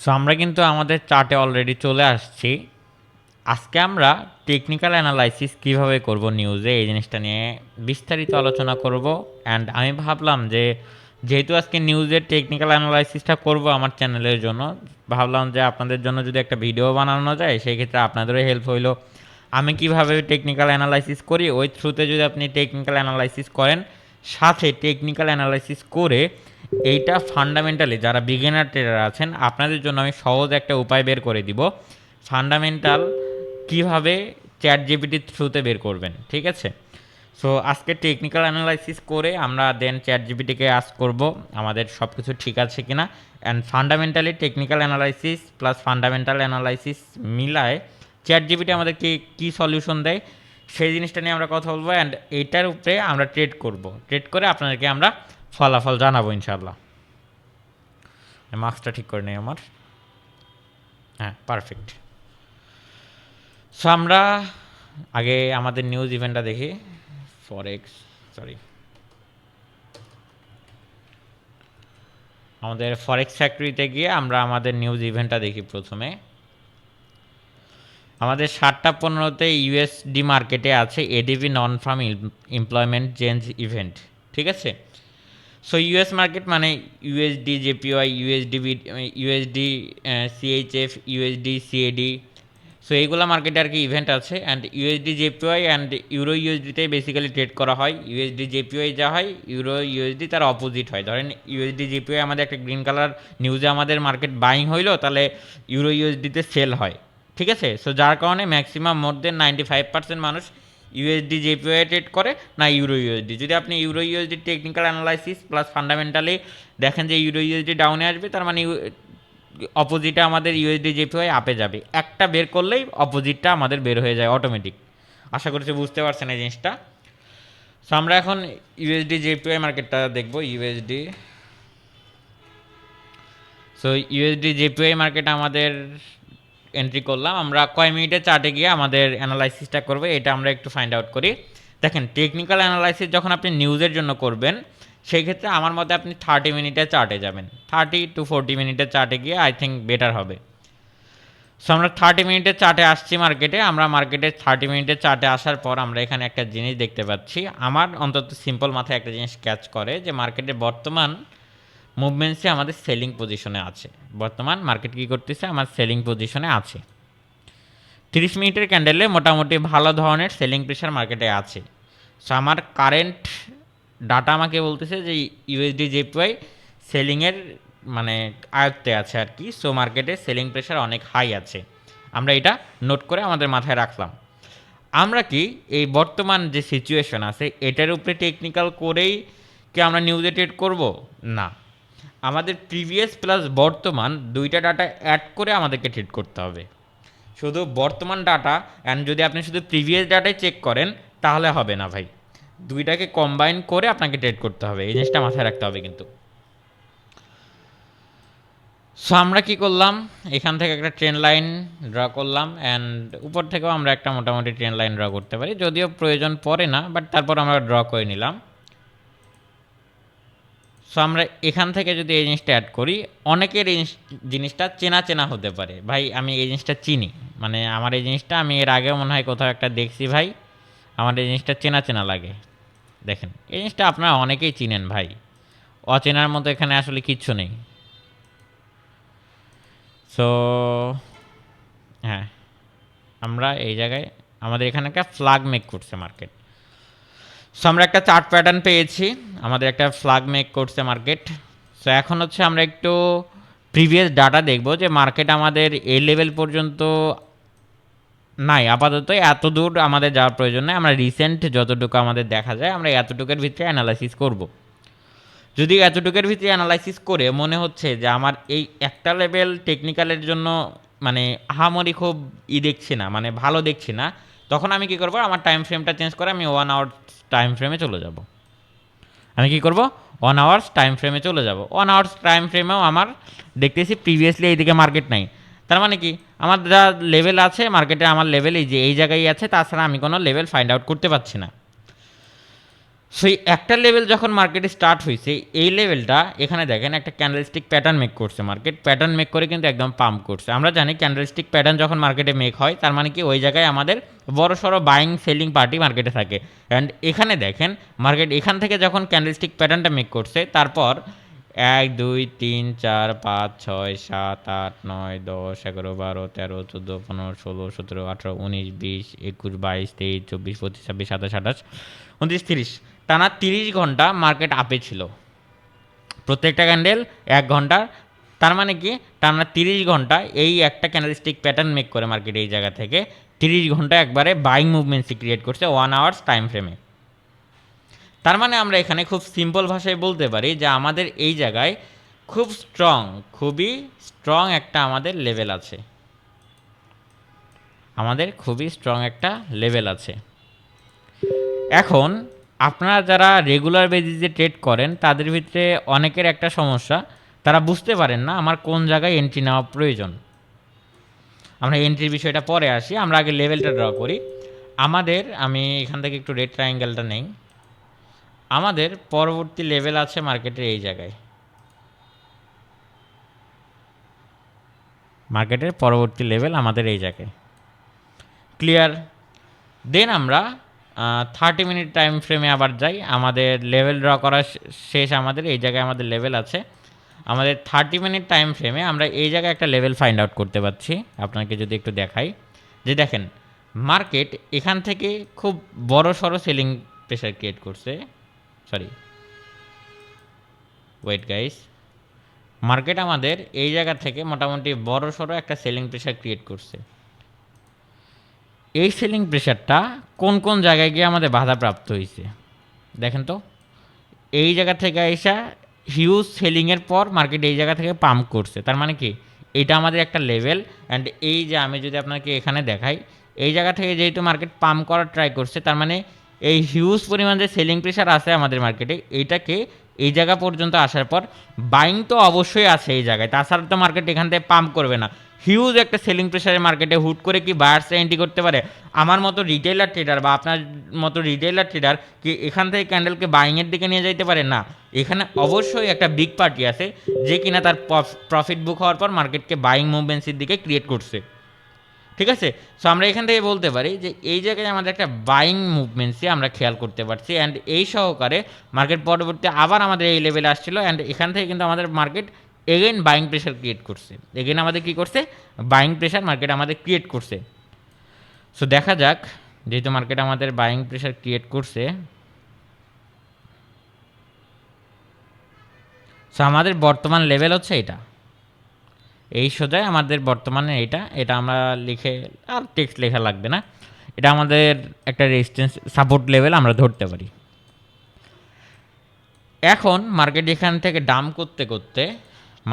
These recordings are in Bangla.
সো আমরা কিন্তু আমাদের চার্টে অলরেডি চলে আসছি। আজকে আমরা টেকনিক্যাল অ্যানালাইসিস কিভাবে করব নিউজে, এই জিনিসটা নিয়ে বিস্তারিত আলোচনা করব। অ্যান্ড আমি ভাবলাম যে যেহেতু আজকে নিউজের টেকনিক্যাল অ্যানালাইসিসটা করব আমার চ্যানেলের জন্য, ভাবলাম যে আপনাদের জন্য যদি একটা ভিডিও বানানো যায় সেই ক্ষেত্রে আপনাদেরও হেল্প হইলো। আমি কিভাবে টেকনিক্যাল অ্যানালাইসিস করি ওই থ্রুতে যদি আপনি টেকনিক্যাল অ্যানালাইসিস করেন, সাথে টেকনিক্যাল অ্যানালাইসিস করে এইটা ফান্ডামেন্টালি যারা বিগিনার ট্রেডার আছেন আপনাদের জন্য আমি সহজ একটা উপায় বের করে দিব ফান্ডামেন্টাল কিভাবে চ্যাট জিপিটির থ্রুতে বের করবেন, ঠিক আছে? সো আজকে টেকনিক্যাল অ্যানালাইসিস করে আমরা দেন চ্যাট জিপিটিকে আস্ক করব আমাদের সব কিছু ঠিক আছে কিনা। And fundamentally technical analysis plus fundamental analysis মিলায় চ্যাট জিপিটি আমাদেরকে কী সলিউশন দেয় সেই জিনিসটা নিয়ে আমরা কথা বলবো। অ্যান্ড এইটার উপরে আমরা ট্রেড করব, ট্রেড করে আপনাদেরকে আমরা ফলাফল জানাবো ইনশাল্লাহ। মার্কসটা ঠিক করে নেই আমার, হ্যাঁ পারফেক্ট। সো আমরা আগে আমাদের নিউজ ইভেন্টটা দেখি। আমাদের ফরেক্স ফ্যাক্টরিতে গিয়ে আমরা আমাদের নিউজ ইভেন্টটা দেখি। প্রথমে আমাদের 7:15-তে ইউএসডি মার্কেটে আছে ADP non farm employment change event, ঠিক আছে? সো ইউএস মার্কেট মানে USD JPY, USD CHF, USD CAD, so এইগুলো মার্কেটে আর কি ইভেন্ট আছে। And USD JPY and euro ইউএসডিতে বেসিক্যালি ট্রেড করা হয়। ইউএসডি জেপিওয়াই যা হয়, ইউরো ইউএসডি তার অপোজিট হয়। ধরেন ইউএসডি জেপিওয়াই আমাদের একটা গ্রিন কালার নিউজে আমাদের মার্কেট বাইং হইলো, তাহলে ইউরো ইউএসডিতে সেল হয়, ঠিক আছে? সো যার কারণে ম্যাক্সিমাম মোর দেন 95% মানুষ ইউএসডি জেপিওয়াই ট্রেড করে না ইউরো ইউএসডি। যদি আপনি euro USD technical analysis plus fundamentally দেখেন যে ইউরো ইউএসডি ডাউনে আসবে, তার মানে অপোজিটে আমাদের ইউএসডি জেপিওয়াই আপে যাবে। একটা বের করলেই অপোজিটটা আমাদের বের হয়ে যায় অটোমেটিক। আশা করছি বুঝতে পারছেন এই জিনিসটা। সো আমরা এখন ইউএসডি জেপিওয়াই মার্কেটটা দেখবো। সো ইউএসডি জেপিওয়াই মার্কেট আমাদের এন্ট্রি করলাম। আমরা কয় মিনিটের চার্টে গিয়ে আমাদের অ্যানালাইসিসটা করবো এটা আমরা একটু ফাইন্ড আউট করি। দেখেন টেকনিক্যাল অ্যানালাইসিস যখন আপনি নিউজের জন্য করবেন সেই ক্ষেত্রে আমার মতে আপনি 30 মিনিটের চার্টে যাবেন। 30 to 40 মিনিটের চার্টে গিয়ে আই থিঙ্ক বেটার হবে। সো আমরা 30 মিনিটের চার্টে আসছি মার্কেটে। আমরা মার্কেটে 30 মিনিটের চার্টে আসার পর আমরা এখানে একটা জিনিস দেখতে পাচ্ছি। আমার অন্তত সিম্পল মাথায় একটা জিনিস ক্যাচ করে যে মার্কেটে বর্তমান মুভমেন্টসে আমাদের সেলিং পজিশনে আছে। বর্তমান মার্কেট কী করতেছে, আমার সেলিং পজিশনে আছে। 30 মিনিটের ক্যান্ডেলে মোটামুটি ভালো ধরনের সেলিং প্রেশার মার্কেটে আছে। সো আমার কারেন্ট ডাটা আমাকে বলতেছে যে ইউএসডি জেপিওয়াই সেলিংয়ের মানে আয়ত্তে আছে আর কি। সো মার্কেটে সেলিং প্রেশার অনেক হাই আছে, আমরা এটা নোট করে আমাদের মাথায় রাখলাম। আমরা কি এই বর্তমান যে সিচুয়েশন আছে এটার উপরে টেকনিক্যাল করেই কি আমরা নিউজে ট্রেড করব? না, আমাদের প্রিভিয়াস প্লাস বর্তমান দুইটা ডাটা অ্যাড করে আমাদেরকে ট্রেড করতে হবে। শুধু বর্তমান ডাটা অ্যান্ড যদি আপনি শুধু প্রিভিয়াস ডাটাই চেক করেন তাহলে হবে না ভাই, দুইটাকে কম্বাইন করে আপনাকে ট্রেড করতে হবে, এই জিনিসটা মাথায় রাখতে হবে কিন্তু। সো আমরা কী করলাম, এখান থেকে একটা ট্রেন লাইন ড্র করলাম অ্যান্ড উপর থেকেও আমরা একটা মোটামুটি ট্রেন লাইন ড্র করতে পারি, যদিও প্রয়োজন পড়ে না, বাট তারপর আমরা ড্র করে নিলাম। সো আমরা এখান থেকে যদি এই জিনিসটা অ্যাড করি, অনেকের এই জিনিসটা চেনা চেনা হতে পারে। ভাই আমি এই জিনিসটা চিনি, মানে আমার এই জিনিসটা আমি এর আগেও মনে হয় কোথাও একটা দেখছি ভাই, আমার এই জিনিসটা চেনা চেনা লাগে। দেখেন এই জিনিসটা আপনারা অনেকেই চিনেন ভাই, অচেনার মতো এখানে আসলে কিচ্ছু নেই। সো হ্যাঁ, আমরা এই জায়গায় আমাদের এখানে একটা ফ্ল্যাগ মেক করছে মার্কেট। সো আমরা একটা চার্ট প্যাটার্ন পেয়েছি, আমাদের একটা ফ্ল্যাগ মেক করছে মার্কেট। সো এখন হচ্ছে আমরা একটু প্রিভিয়াস ডাটা দেখব যে মার্কেট আমাদের এই লেভেল পর্যন্ত নাই, আপাতত এত দূর আমাদের যাওয়ার প্রয়োজন নেই। আমরা রিসেন্ট যতটুকু আমাদের দেখা যায় আমরা এতটুকুর ভিতরে অ্যানালাইসিস করব। যদি এতটুকুর ভিতরে অ্যানালাইসিস করে মনে হচ্ছে যে আমার এই একটা লেভেল টেকনিক্যালের জন্য মানে আহামরি খুব দেখছি না, মানে ভালো দেখছি না, তখন আমি কী করবো, আমার টাইম ফ্রেমটা চেঞ্জ করে আমি 1 আওয়ার টাইম ফ্রেমে চলে যাব। আমি কী করব, 1 আওয়ার্স টাইম ফ্রেমে চলে যাব। 1 আওয়ার্স টাইম ফ্রেমেও আমার দেখতেছি প্রিভিয়াসলি এইদিকে মার্কেট নাই, তার মানে কি আমার যা লেভেল আছে মার্কেটে আমার লেভেল এই যে এই জায়গায় আছে, তাছাড়া আমি কোনো লেভেল ফাইন্ড আউট করতে পারছি না। সেই একটা লেভেল যখন মার্কেটে স্টার্ট হয়েছে, এই লেভেলটা এখানে দেখেন একটা ক্যান্ডেলস্টিক প্যাটার্ন মেক করছে, মার্কেট প্যাটার্ন মেক করে কিন্তু একদম পাম্প করছে। আমরা জানি ক্যান্ডেলস্টিক প্যাটার্ন যখন মার্কেটে মেক হয় তার মানে কি ওই জায়গায় আমাদের বড় সড়ো বাইং সেলিং পার্টি মার্কেটে থাকে। অ্যান্ড এখানে দেখেন মার্কেট এখান থেকে যখন ক্যান্ডেলস্টিক প্যাটার্নটা মেক করছে, তারপর 1 2 3 4 5 6 7 8 9 10 11 12 13 14 15 16 17 18 19 20 21 22 23 24 25 26 27 28 29 30 টানা 30 ঘন্টা মার্কেট আপে ছিল, প্রত্যেকটা ক্যান্ডেল 1 ঘন্টা। তার মানে কি টানা 30 ঘন্টা এই একটা ক্যান্ডেলস্টিক প্যাটার্ন মেক করে মার্কেট এই জায়গা থেকে 30 ঘন্টা একবারে বাইং মুভমেন্টসি ক্রিয়েট করছে 1 আওয়ার্স টাইম ফ্রেমে। তার মানে আমরা এখানে খুব সিম্পল ভাষায় বলতে পারি যে আমাদের এই জায়গায় খুব স্ট্রং, খুবই স্ট্রং একটা আমাদের লেভেল আছে, আমাদের খুবই স্ট্রং একটা লেভেল আছে। এখন আপনারা যারা রেগুলার বেসিসে ট্রেড করেন তাদের ভিতরে অনেকের একটা সমস্যা, তারা বুঝতে পারেন না আমার কোন জায়গায় এন্ট্রি নেওয়া প্রয়োজন। আমরা এন্ট্রির বিষয়টা পরে আসি, আমরা আগে লেভেলটা ড্র করি। আমি এখান থেকে একটু রেড ট্রায়াঙ্গেলটা নেই। আমাদের পরবর্তী লেভেল আছে মার্কেটের এই জায়গায়, মার্কেটের পরবর্তী লেভেল আমাদের এই জায়গায় ক্লিয়ার। দেন আমরা 30 মিনিট টাইম ফ্রেমে আবার যাই, আমাদের লেভেল ড্র করা শেষ। আমাদের এই জায়গায় আমাদের লেভেল আছে, আমাদের 30 মিনিট টাইম ফ্রেমে আমরা এই জায়গায় একটা লেভেল ফাইন্ড আউট করতে পারছি। আপনাকে যদি একটু দেখাই যে দেখেন মার্কেট এখান থেকে খুব বড় সড়ো সেলিং প্রেশার ক্রিয়েট করছে, সরি ওয়েট গাইস, মার্কেট আমাদের এই জায়গা থেকে মোটামুটি বড় সড়ো একটা সেলিং প্রেশার ক্রিয়েট করছে। এই সেলিং প্রেশারটা কোন কোন জায়গায় গিয়ে আমাদের বাধাপ্রাপ্ত হয়েছে দেখেন তো। এই জায়গা থেকে আইসা হিউজ সেলিংয়ের পর মার্কেট এই জায়গা থেকে পাম্প করছে, তার মানে কি এটা আমাদের একটা লেভেল। অ্যান্ড এই যে আমি যদি আপনাকে এখানে দেখাই, এই জায়গা থেকে যেহেতু মার্কেট পাম্প করার ট্রাই করছে, তার মানে এই হিউজ পরিমাণ যে সেলিং প্রেশার আছে আমাদের মার্কেটে, এইটাকে এই জায়গা পর্যন্ত আসার পর বাইং তো অবশ্যই আছে এই জায়গায়, তাছাড়া তো মার্কেট এখান থেকে পাম্প করবে না। হিউজ একটা সেলিং প্রেশারের মার্কেটে হুট করে কি বায়ার্স এন্ট্রি করতে পারে? আমার মতো রিটেইলার ট্রেডার বা আপনার মতো রিটেইলার ট্রেডার কি এখান থেকে ক্যান্ডেলকে বাইংয়ের দিকে নিয়ে যাইতে পারে না? এখানে অবশ্যই একটা বিগ পার্টি আছে যে কিনা তার প্রফিট বুক হওয়ার পর মার্কেটকে বাইং মুভমেন্টসের দিকে ক্রিয়েট করছে, ঠিক আছে। সো আমরা এখান থেকে বলতে পারি যে এই জায়গায় আমাদের একটা বাইং মুভমেন্টসই আমরা খেয়াল করতে পারছি। অ্যান্ড এই সহকারে মার্কেট পরবর্তী আবার আমাদের এই লেভেলে আসছিলো, অ্যান্ড এখান থেকে কিন্তু আমাদের market again buying pressure create করছে, এগেন আমাদের কী করছে, বাইং প্রেশার মার্কেট আমাদের ক্রিয়েট করছে। সো দেখা যাক, যেহেতু মার্কেট আমাদের বাইং প্রেশার ক্রিয়েট করছে, সো আমাদের বর্তমান লেভেল হচ্ছে এটা, এই সোজায় আমাদের বর্তমানে এটা আমরা লিখে আর টেক্সট লেখা লাগবে না, এটা আমাদের একটা রেজিস্ট্যান্স সাপোর্ট লেভেল আমরা ধরতে পারি। এখন মার্কেট এখান থেকে ডাম্প করতে করতে,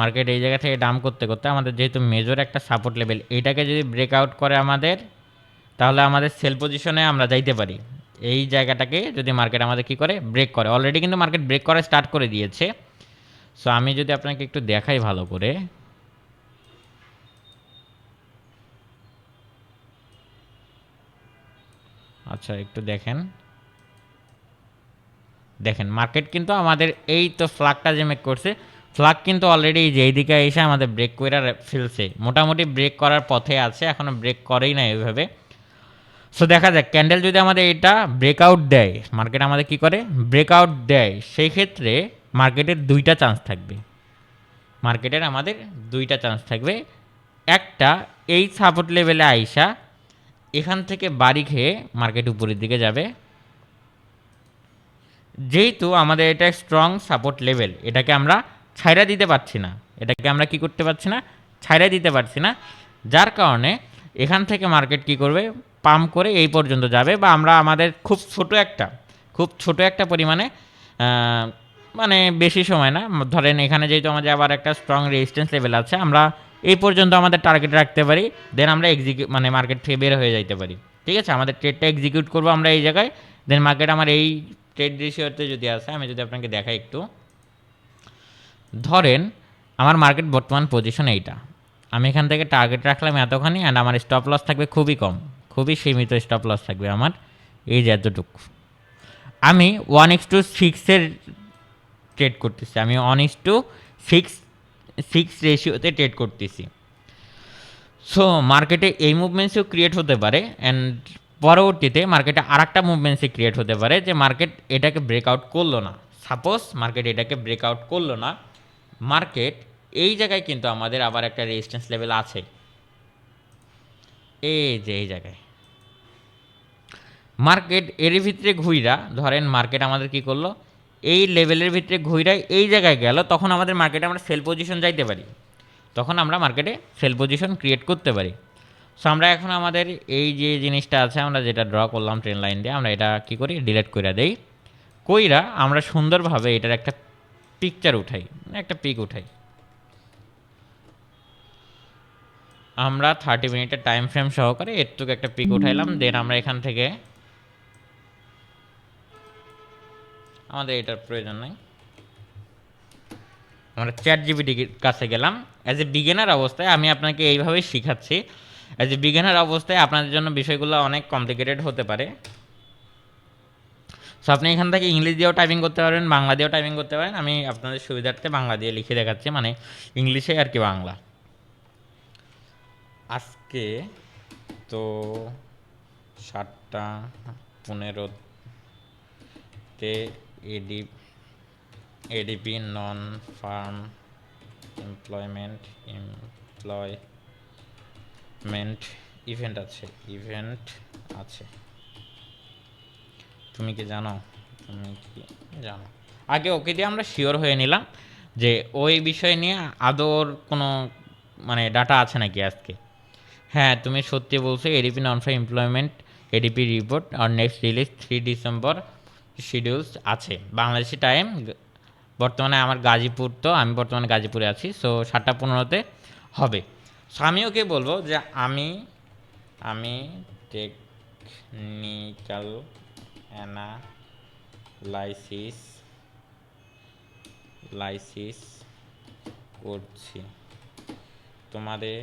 মার্কেট এই জায়গা থেকে ডাম্প করতে করতে আমাদের যেহেতু মেজর একটা সাপোর্ট লেভেল, এটাকে যদি ব্রেকআউট করে আমাদের, তাহলে আমাদের সেল পজিশনে আমরা যাইতে পারি। এই জায়গাটাকে যদি মার্কেট আমাদের কী করে, ব্রেক করে, অলরেডি কিন্তু মার্কেট ব্রেক করা স্টার্ট করে দিয়েছে। সো আমি যদি আপনাকে একটু দেখাই ভালো করে, আচ্ছা একটু দেখেন মার্কেট কিন্তু আমাদের এই তো ফ্লাগটা যে মেক করছে, ফ্লাগ কিন্তু অলরেডি যেই দিকে এসে আমাদের ব্রেক করে ফেলছে, মোটামুটি ব্রেক করার পথে আছে, এখনও ব্রেক করেই না এইভাবে। সো দেখা যাক ক্যান্ডেল যদি আমাদের এটা ব্রেকআউট দেয়, মার্কেট আমাদের কি করে, ব্রেকআউট দেয়, সেই ক্ষেত্রে মার্কেটের দুইটা চান্স থাকবে, মার্কেটের আমাদের দুইটা চান্স থাকবে। একটা, এই সাপোর্ট লেভেলে আইসা এখান থেকে বাড়ি খেয়ে মার্কেট উপরের দিকে যাবে, যেহেতু আমাদের এটা স্ট্রং সাপোর্ট লেভেল, এটাকে আমরা ছাইরা দিতে পারছি না, এটাকে আমরা কি করতে পারছি না, ছাইরা দিতে পারছি না, যার কারণে এখান থেকে মার্কেট কি করবে, পাম্প করে এই পর্যন্ত যাবে, বা আমরা আমাদের খুব ছোট একটা পরিমাণে, মানে বেশি সময় না, ধরেন এখানে যেহেতু আমাদের আবার একটা স্ট্রং রেজিস্ট্যান্স লেভেল আছে, আমরা এই পর্যন্ত আমাদের টার্গেট রাখতে পারি, দেন আমরা মানে মার্কেট থেকে বের হয়ে যাইতে পারি, ঠিক আছে। আমাদের ট্রেডটা এক্সিকিউট করবো আমরা এই জায়গায়, দেন মার্কেট আমার এই ট্রেড রেশিওতে যদি আসে, আমি যদি আপনাকে দেখাই একটু, ধরেন আমার মার্কেট বর্তমান পজিশন এইটা, আমি এখান থেকে টার্গেট রাখলাম এতখানি, অ্যান্ড আমার স্টপ লস থাকবে খুবই কম, খুবই সীমিত স্টপ লস থাকবে আমার, এই যে এতটুকু। আমি 1:6 ট্রেড করতেছি, আমি 1:6 রেশিওতে ট্রেড করতেছি। সো মার্কেটে এই মুভমেন্টসও ক্রিয়েট হতে পারে, অ্যান্ড পরবর্তীতে মার্কেটে আর একটা মুভমেন্টসই ক্রিয়েট হতে পারে যে মার্কেট এটাকে ব্রেকআউট করলো না। সাপোজ মার্কেট এটাকে ব্রেকআউট করলো না, মার্কেট এই জায়গায় কিন্তু আমাদের আবার একটা রেজিস্ট্যান্স লেভেল আছে, এই যে এই জায়গায় মার্কেট এর ভিতরে ঘুইরা, ধরেন মার্কেট আমাদের কি করলো, এই লেভেলের ভিতরে ঘুইরা এই জায়গায় গেল, তখন আমাদের মার্কেটে আমরা সেল পজিশন যাইতে পারি, তখন আমরা মার্কেটে সেল পজিশন ক্রিয়েট করতে পারি। সো আমরা এখন আমাদের এই যে জিনিসটা আছে, আমরা যেটা ড্র করলাম ট্রেন লাইন দিয়ে, আমরা এটা কি করি, ডিলিট করে দেই। কইরা আমরা সুন্দরভাবে এটার একটা পিকচার উঠাই, একটা পিক উঠাই। আমরা 30 মিনিটের টাইম ফ্রেম সহকারে এরটুকু একটা পিক উঠাইলাম। দেন আমরা এখান থেকে, আমাদের এটার প্রয়োজন নাই, আমরা ChatGPT কাছে গেলাম। অ্যাজ এ বিগিনার অবস্থায় আমি আপনাকে এইভাবেই শেখাচ্ছি। অ্যাজ এ বিগিনার অবস্থায় আপনাদের জন্য বিষয়গুলো অনেক কমপ্লিকেটেড হতে পারে। সো আপনি এখান থেকে ইংলিশ দিয়েও টাইপিং করতে পারবেন, বাংলা দিয়েও টাইপিং করতে পারেন। আমি আপনাদের সুবিধার্থে বাংলা দিয়ে লিখে দেখাচ্ছি, মানে ইংলিশে আর কি বাংলা। আজকে তো 7:15 এডিপি নন ফার্ম এমপ্লয়মেন্ট ইভেন্ট আছে। তুমি কি জানো? আগে ওকে দিয়ে আমরা শিওর হয়ে নিলাম যে ওই বিষয় নিয়ে আদর কোনো মানে ডাটা আছে নাকি আজকে। হ্যাঁ, তুমি সত্যি বলছো, এডিপি নন ফার্ম এমপ্লয়মেন্ট এডিপি রিপোর্ট আর নেক্সট রিলিজ 3 ডিসেম্বর শিডিউলস আছে বাংলাদেশি টাইম। বর্তমানে আমার গাজীপুর, তো আমি বর্তমানে গাজীপুরে আছি। সো 7:15 হবে। সো আমি ওকে বলবো যে আমি টেকনিক্যাল অ্যানালাইসিস করছি, তোমাদের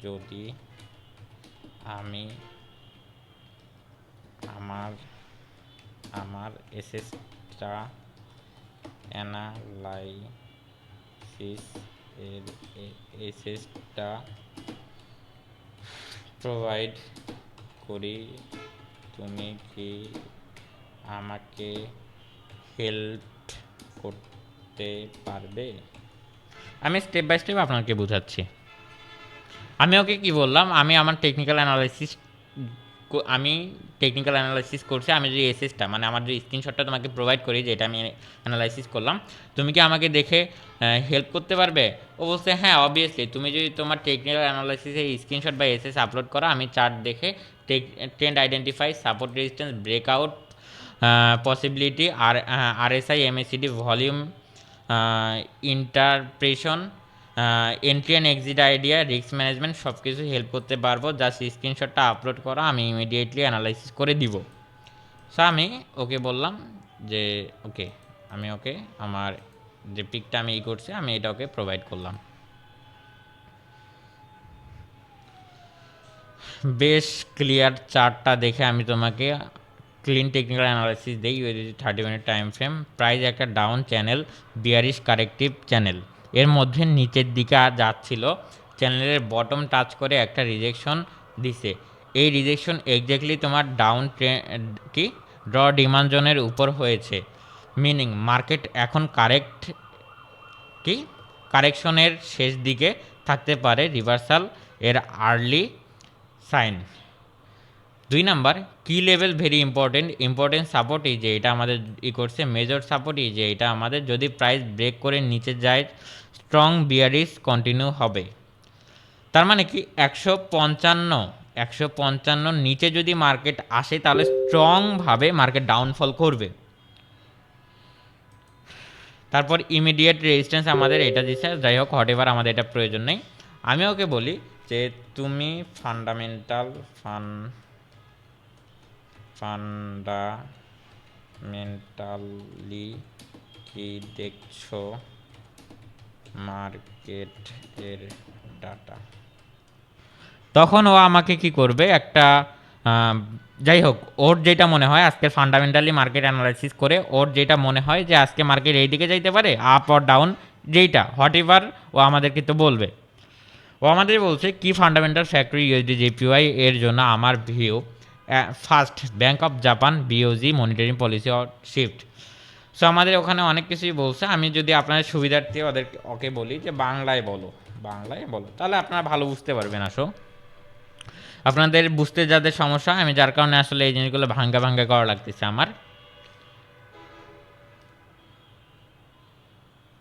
যদি আমি আমার এসেসটা প্রোভাইড করি, তুমি কি আমাকে হেল্প করতে পারবে? আমি স্টেপ বাই স্টেপ আপনাকে বোঝাচ্ছি। আমি ওকে কি বললাম, আমি টেকনিক্যাল অ্যানালাইসিস করছি। আমি যে এসএসটা মানে আমার যে স্ক্রিনশটটা তোমাকে প্রোভাইড করি, যেটা আমি অ্যানালাইসিস করলাম, তুমি কি আমাকে দেখে হেল্প করতে পারবে? ও বলছে হ্যাঁ অবভিয়াসলি, তুমি যদি তোমার টেকনিক্যাল অ্যানালাইসিসে স্ক্রিনশট বা এসএস আপলোড করো, আমি চার্ট দেখে trend identify, support resistance, breakout possibility, RSI MACD volume interpretation, entry and exit idea, risk management সব কিছু হেল্প করতে পারবো। জাস্ট স্ক্রিনশটটা আপলোড করো, আমি ইমিডিয়েটলি অ্যানালাইসিস করে দিব। সো আমি ওকে বললাম যে ওকে, আমি ওকে আমার যে পিকটা আমি করছি, আমি এটা ওকে প্রোভাইড করলাম। বেশ ক্লিয়ার চার্টটা দেখে আমি তোমাকে ক্লিন টেকনিক্যাল অ্যানালাইসিস দেই। 30 মিনিট টাইম ফ্রেম, প্রাইস একটা down channel, bearish corrective channel, এর মধ্যে নিচের দিকে যাচ্ছিল, চ্যানেলের বটম টাচ করে একটা রিজেকশন দিছে। এই রিজেকশন এক্স্যাক্টলি তোমার ডাউন কি ড্র ডিমান্ড জোনের উপর হয়েছে, মিনিং মার্কেট এখন কারেকশনের শেষ দিকে থাকতে পারে, রিভার্সাল এর আর্লি সাইন। 2 নাম্বার কি লেভেল ভেরি ইম্পর্টেন্ট সাপোর্ট এই যে এটা আমাদের করছে, মেজর সাপোর্ট এই যে এটা আমাদের, যদি প্রাইস ব্রেক করে নিচে যায় স্ট্রং বিয়ারিশ কন্টিনিউ হবে। তার মানে কি 155 নিচে যদি মার্কেট আসে, তাহলে স্ট্রংভাবে মার্কেট ডাউনফল করবে। তারপর ইমিডিয়েট রেজিস্ট্যান্স আমাদের এটা দিচ্ছে। যাই হোক, হট এভার আমাদের এটা প্রয়োজন নেই। আমি ওকে বলি যে তুমি ফান্ডামেন্টালি কি দেখছো মার্কেটের ডাটা? তখন ও আমাকে কি করবে, একটা যাই হোক, ওর যেটা মনে হয় আজকে ফান্ডামেন্টালি মার্কেট অ্যানালাইসিস করে ওর যেটা মনে হয় যে আজকে মার্কেট এই দিকে যাইতে পারে, আপ অর ডাউন, যেইটা হোয়াট এভার ও আমাদেরকে তো বলবে। ও আমাদের বলছে কি ফান্ডামেন্টাল ফ্যাক্টর ইউএসডি জেপিওয়াই এর জন্য আমার view. First, bank of Japan BOJ monitoring policy or shift. So আমাদের ওখানে অনেক কিছুই বলছে। আমি যদি আপনাদের সুবিধার্থে ওকে বলি যে বাংলায় বলো, বাংলায় বলো, তাহলে আপনারা ভালো বুঝতে পারবেন। আসো, আপনাদের বুঝতে যাদের সমস্যা, আমি যার কারণে আসলে এই জিনিসগুলো ভাঙ্গা ভাঙ্গা করা লাগতেছে আমার।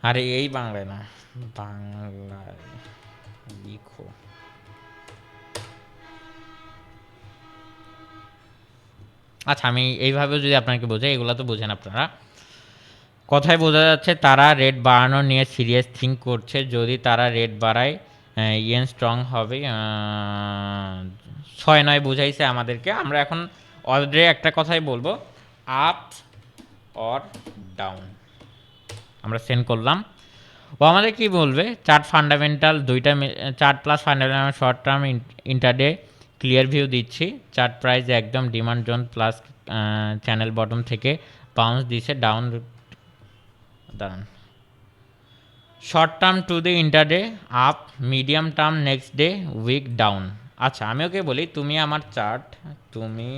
আরে এই বাংলায় না, বাংলায় লিখো। আচ্ছা, আমি এইভাবে যদি আপনাকে বোঝাই, এগুলো তো বোঝেন আপনারা। কথায় বোঝা যাচ্ছে তারা রেট বাড়ানো নিয়ে সিরিয়াস থিঙ্ক করছে। যদি তারা রেট বাড়ায় ইয়েন স্ট্রং হবে। 6-9 বুঝাইছে আমাদেরকে। আমরা এখন অলরেডি একটা কথাই বলবো, আপ অর ডাউন। আমরা সেন্ড করলাম। ও আমাদের কি বলবে, চার্ট ফান্ডামেন্টাল দুইটা, chart plus fundamental short term intraday clear view দিচ্ছি। চার্ট প্রাইস একদম demand zone plus channel bottom থেকে বাউন্স দিছে ডাউন। দাঁড়ান, short term to the intraday up, medium term next day week down. আচ্ছা, আমি ওকে বলি তুমি আমার চার্ট, তুমি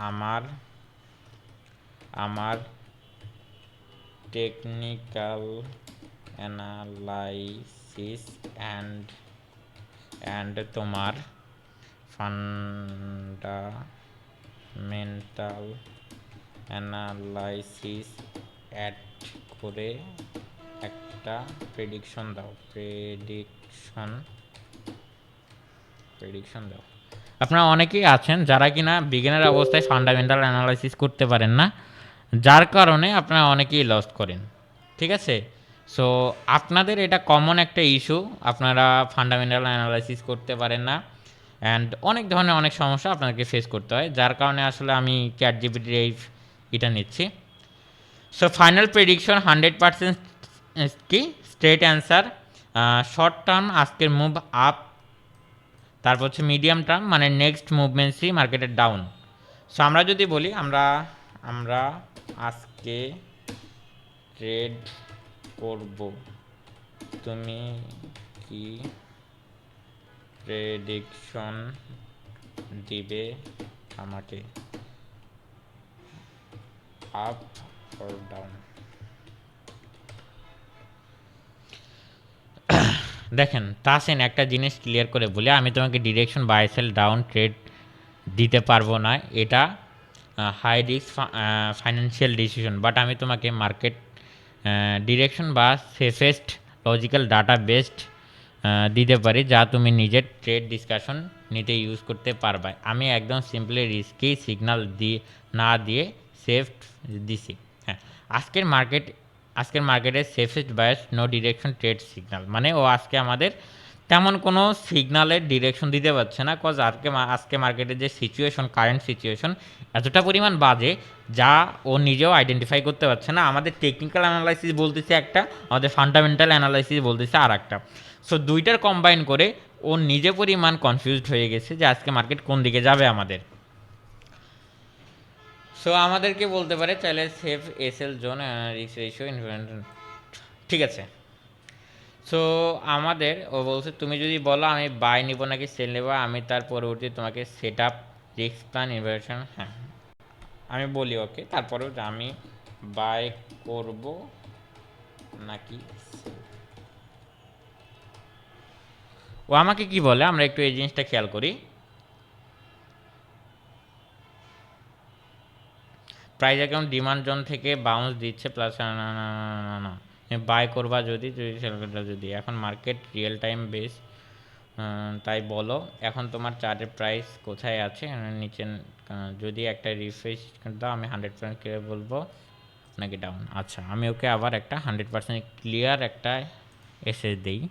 আমার আমার টেকনিক্যাল অ্যানালাইসিস অ্যান্ড তোমার ফান্ডামেন্টাল অ্যানালাইসিস অ্যাড করে একটা প্রেডিকশন দাও। প্রেডিকশন দাও। আপনারা অনেকেই আছেন যারা কিনা বিগিনার অবস্থায় ফান্ডামেন্টাল অ্যানালাইসিস করতে পারেন না, যার কারণে আপনারা অনেকেই লস করেন। ঠিক আছে, সো আপনাদের এটা কমন একটা ইস্যু, আপনারা ফান্ডামেন্টাল অ্যানালাইসিস করতে পারেন না অ্যান্ড অনেক ধরনের অনেক সমস্যা আপনাদেরকে ফেস করতে হয়, যার কারণে আসলে আমি চ্যাট জিপিটির এটা নিচ্ছি। সো ফাইনাল প্রেডিকশন 100% কি স্ট্রেট অ্যান্সার। শর্ট টার্ম আজকের মুভ আপ, তারপর হচ্ছে মিডিয়াম টার্ম মানে নেক্সট মুভমেন্ট সি মার্কেটের ডাউন। সো আমরা যদি বলি আমরা আমরা আজকে ট্রেড করব, তুমি কি প্রেডিকশন দিবে আমাকে, আপ অর ডাউন? দেখেন তাসেন, একটা জিনিস ক্লিয়ার করে বলি, আমি তোমাকে direction buy sell down trade দিতে পারবো না, এটা high risk financial decision. But আমি তোমাকে মার্কেট ডিরেকশন বা সেফেস্ট লজিক্যাল ডাটা বেসড দিতে পারি, যা তুমি নিজের ট্রেড ডিসকাশন নিতে ইউজ করতে পারবে। আমি একদম সিম্পলি রিস্কি সিগনাল না দিয়ে সেফ দিছি। হ্যাঁ, আজকের মার্কেটের safest bias no direction trade signal, মানে ও আজকে আমাদের তেমন কোনো সিগনালের ডিরেকশন দিতে পারছে না, কজ আজকে মার্কেটের যে সিচুয়েশন, কারেন্ট সিচুয়েশন এতটা পরিমাণ বাজে যা ও নিজেও আইডেন্টিফাই করতে পারছে না। আমাদের টেকনিক্যাল অ্যানালাইসিস বলতেছে একটা, আমাদের ফান্ডামেন্টাল অ্যানালাইসিস বলতেছে আর একটা। সো দুইটার কম্বাইন করে ও নিজে পরিমাণ কনফিউজড হয়ে গেছে যে আজকে মার্কেট কোন দিকে যাবে আমাদের। সো আমাদেরকে বলতে পারে চাইলে safe SL zone risk ratio ইনভেন্টন। ঠিক আছে, সো আমাদের ও বলছে তুমি যদি বলো আমি বাই নিব নাকি সেল নেবো, আমি তার পরবর্তী তোমাকে set up risk plan invasion. হ্যাঁ, আমি বলি ওকে তারপরেও যে আমি বাই করব নাকি সেল। ও আমাকে কি বলে আমরা একটু এই জিনিসটা খেয়াল করি। প্রাইস অ্যাকাউন্ট ডিমান্ড জোন থেকে বাউন্স দিচ্ছে প্লাস না বাই করবা যদি সেল করবা যদি। এখন মার্কেট রিয়েল টাইম বেস, তাই বলো এখন তোমার চার্টের প্রাইস কোথায় আছে নিচে। যদি একটা রিফ্রেশ দাও আমি 100% ক্লিয়ার বলবো নাকি ডাউন। আচ্ছা, আমি ওকে আবার একটা 100% ক্লিয়ার একটা এসে দিই।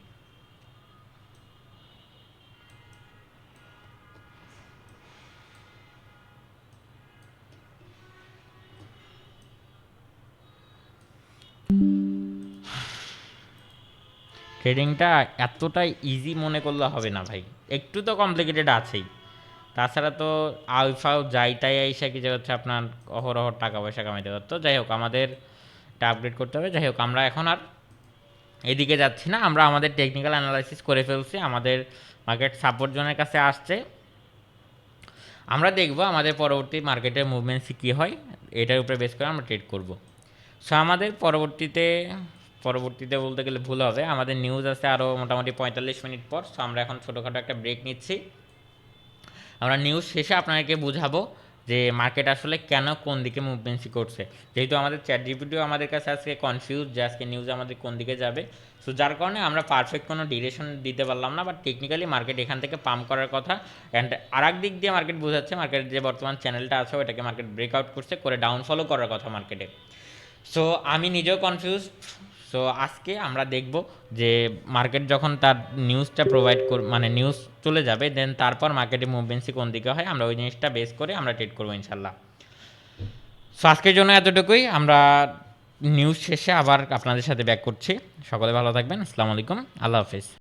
ট্রেডিংটা এতটাই ইজি মনে করলে হবে না ভাই, একটু তো কমপ্লিকেটেড আছেই। তাছাড়া তো আলফাও যাই তাই আইসা কি যে হচ্ছে আপনার অহরহ টাকা পয়সা কামাইতে পারতো। যাই হোক আমাদের এটা আপগ্রেড করতে হবে। যাই হোক আমরা এখন আর এদিকে যাচ্ছি না, আমরা আমাদের টেকনিক্যাল অ্যানালাইসিস করে ফেলছি, আমাদের মার্কেট সাপোর্ট জোনের কাছে আসছে। আমরা দেখব আমাদের পরবর্তী মার্কেটের মুভমেন্টস কী হয়, এটার উপরে বেস করে আমরা ট্রেড করব। সো আমাদের পরবর্তীতে বলতে গেলে ভুল হবে, আমাদের নিউজ আছে আরও মোটামুটি 45 মিনিট পর। সো আমরা এখন ছোটোখাটো একটা ব্রেক নিচ্ছি। আমরা নিউজ শেষে আপনাদেরকে বুঝাবো যে মার্কেট আসলে কেন কোন দিকে মুভমেন্সি করছে। যেহেতু আমাদের চ্যাট জিপিটিও আমাদের কাছে আজকে কনফিউজ যে আজকে নিউজ আমাদের কোন দিকে যাবে। সো যার কারণে আমরা পারফেক্ট কোনো ডিরেকশন দিতে পারলাম না, বাট টেকনিক্যালি মার্কেট এখান থেকে পাম্প করার কথা। অ্যান্ড আর এক দিক দিয়ে মার্কেট বোঝাচ্ছে মার্কেটের যে বর্তমান চ্যানেলটা আছে ওটাকে মার্কেট ব্রেকআউট করছে, করে ডাউনফলও করার কথা মার্কেটে। সো আমি নিজেও কনফিউজড। সো আজকে আমরা দেখব যে মার্কেট যখন তার নিউজটা মানে নিউজ চলে যাবে, দেন তারপর মার্কেটে মুভমেন্টসি কোন দিকে হয় আমরা ওই জিনিসটা বেস করে আমরা ট্রেড করবো ইনশাল্লাহ। সো আজকের জন্য এতটুকুই, আমরা নিউজ শেষে আবার আপনাদের সাথে ব্যাক করছি। সকলে ভালো থাকবেন, আসসালামু আলাইকুম, আল্লাহ হাফিজ।